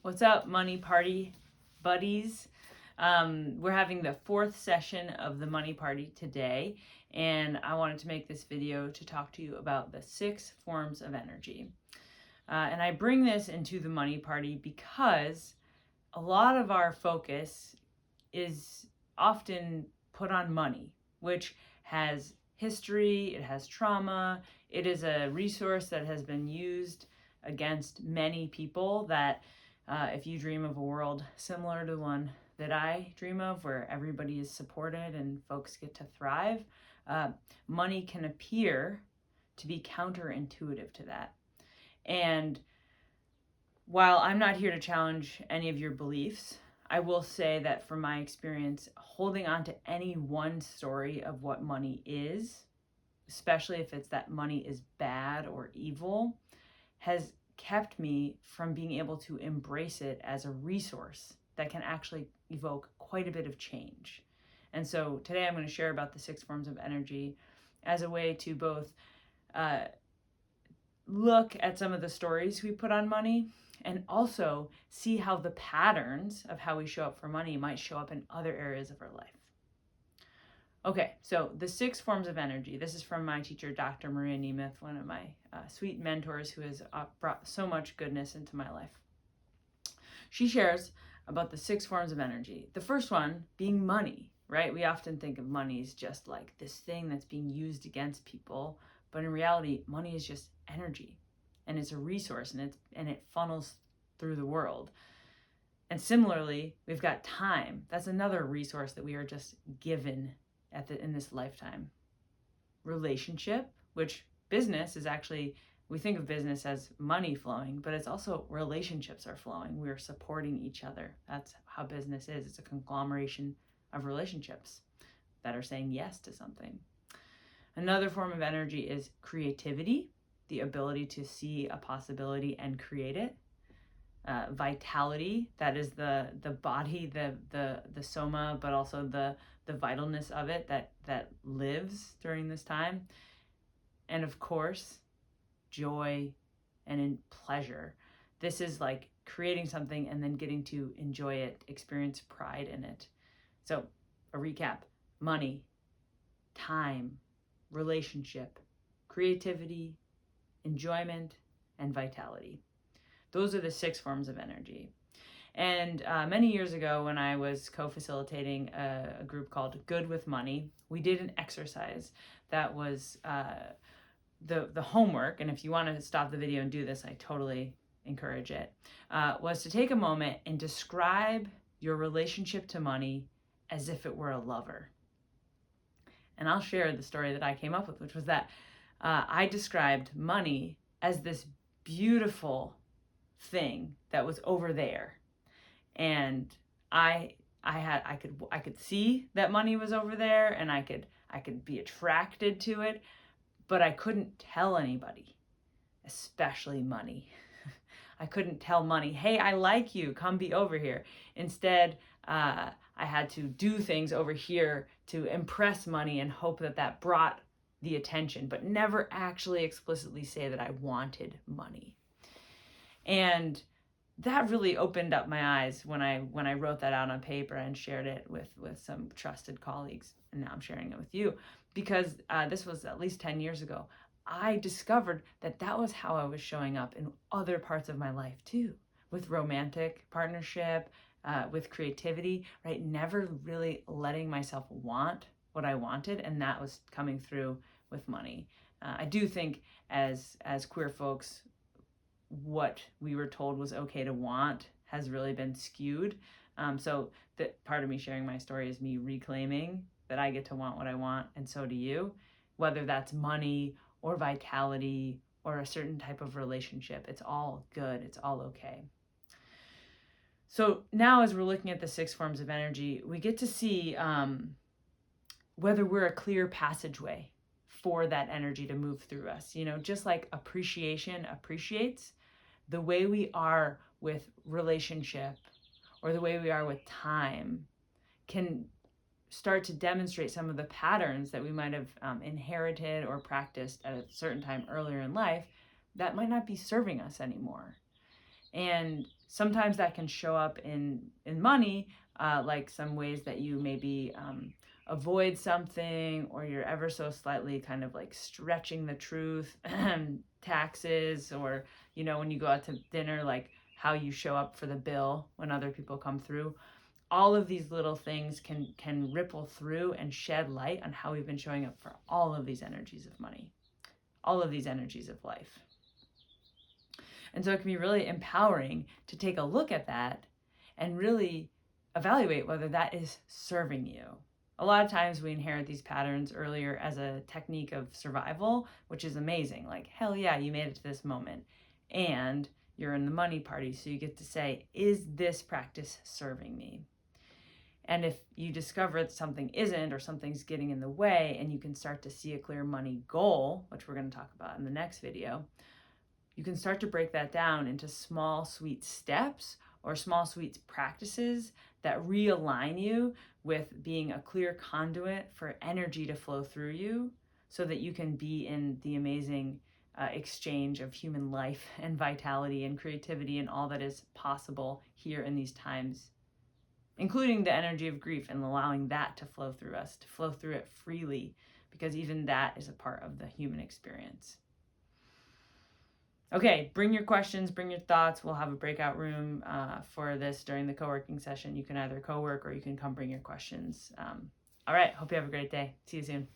What's up, Money Party buddies? We're having the fourth session of the Money Party today, and I wanted to make this video to talk to you about the 6 forms of energy. And I bring this into the Money Party because a lot of our focus is often put on money, which has history, it has trauma, it is a resource that has been used against many people that if you dream of a world similar to the one that I dream of, where everybody is supported and folks get to thrive, money can appear to be counterintuitive to that. And while I'm not here to challenge any of your beliefs, I will say that from my experience, holding on to any one story of what money is, especially if it's that money is bad or evil, has kept me from being able to embrace it as a resource that can actually evoke quite a bit of change. And so today I'm going to share about the 6 forms of energy as a way to both look at some of the stories we put on money and also see how the patterns of how we show up for money might show up in other areas of our life. Okay, so the 6 forms of energy. This is from my teacher, Dr. Maria Nemeth, one of my sweet mentors who has brought so much goodness into my life. She shares about the 6 forms of energy. The first one being money, right? We often think of money as just like this thing that's being used against people, but in reality, money is just energy, and it's a resource, and it funnels through the world. And similarly, we've got time. That's another resource that we are just given in this lifetime. Relationship, which business is actually, we think of business as money flowing, but it's also relationships are flowing. We're supporting each other. That's how business is. It's a conglomeration of relationships that are saying yes to something. Another form of energy is creativity, the ability to see a possibility and create it. Vitality, that is the body, the soma, but also the vitalness of it that lives during this time. And of course, joy and pleasure. This is like creating something and then getting to enjoy it, experience pride in it. So a recap: money, time, relationship, creativity, enjoyment, and vitality. Those are the 6 forms of energy. And many years ago, when I was co-facilitating a group called Good with Money, we did an exercise that was the homework. And if you want to stop the video and do this, I totally encourage it, was to take a moment and describe your relationship to money as if it were a lover. And I'll share the story that I came up with, which was that I described money as this beautiful thing that was over there, and I could see that money was over there, and I could be attracted to it, but I couldn't tell anybody, especially money. I couldn't tell money, hey, I like you, come be over here. Instead, I had to do things over here to impress money and hope that brought the attention, but never actually explicitly say that I wanted money. And that really opened up my eyes when I wrote that out on paper and shared it with some trusted colleagues. And now I'm sharing it with you because this was at least 10 years ago. I discovered that was how I was showing up in other parts of my life too, with romantic partnership, with creativity, right? Never really letting myself want what I wanted, and that was coming through with money. I do think as queer folks, what we were told was okay to want has really been skewed. So that part of me sharing my story is me reclaiming that I get to want what I want, and so do you, whether that's money or vitality or a certain type of relationship. It's all good. It's all okay. So now as we're looking at the 6 forms of energy, we get to see whether we're a clear passageway for that energy to move through us. You know, just like appreciation appreciates, the way we are with relationship or the way we are with time can start to demonstrate some of the patterns that we might have inherited or practiced at a certain time earlier in life that might not be serving us anymore. And Sometimes that can show up in money, like some ways that you maybe avoid something, or you're ever so slightly kind of like stretching the truth, taxes, or, you know, when you go out to dinner, like how you show up for the bill when other people come through. All of these little things can ripple through and shed light on how we've been showing up for all of these energies of money, all of these energies of life. And so it can be really empowering to take a look at that and really evaluate whether that is serving you. A lot of times we inherit these patterns earlier as a technique of survival, which is amazing. Like, hell yeah, you made it to this moment. And you're in the money party, so you get to say, is this practice serving me? And if you discover that something isn't, or something's getting in the way, and you can start to see a clear money goal, which we're going to talk about in the next video, you can start to break that down into small, sweet steps or small, sweet practices that realign you with being a clear conduit for energy to flow through you, so that you can be in the amazing exchange of human life and vitality and creativity and all that is possible here in these times, including the energy of grief, and allowing that to flow through us, to flow through it freely, because even that is a part of the human experience. Okay, bring your questions, bring your thoughts. We'll have a breakout room for this during the co-working session. You can either co-work or you can come bring your questions. All right, hope you have a great day. See you soon.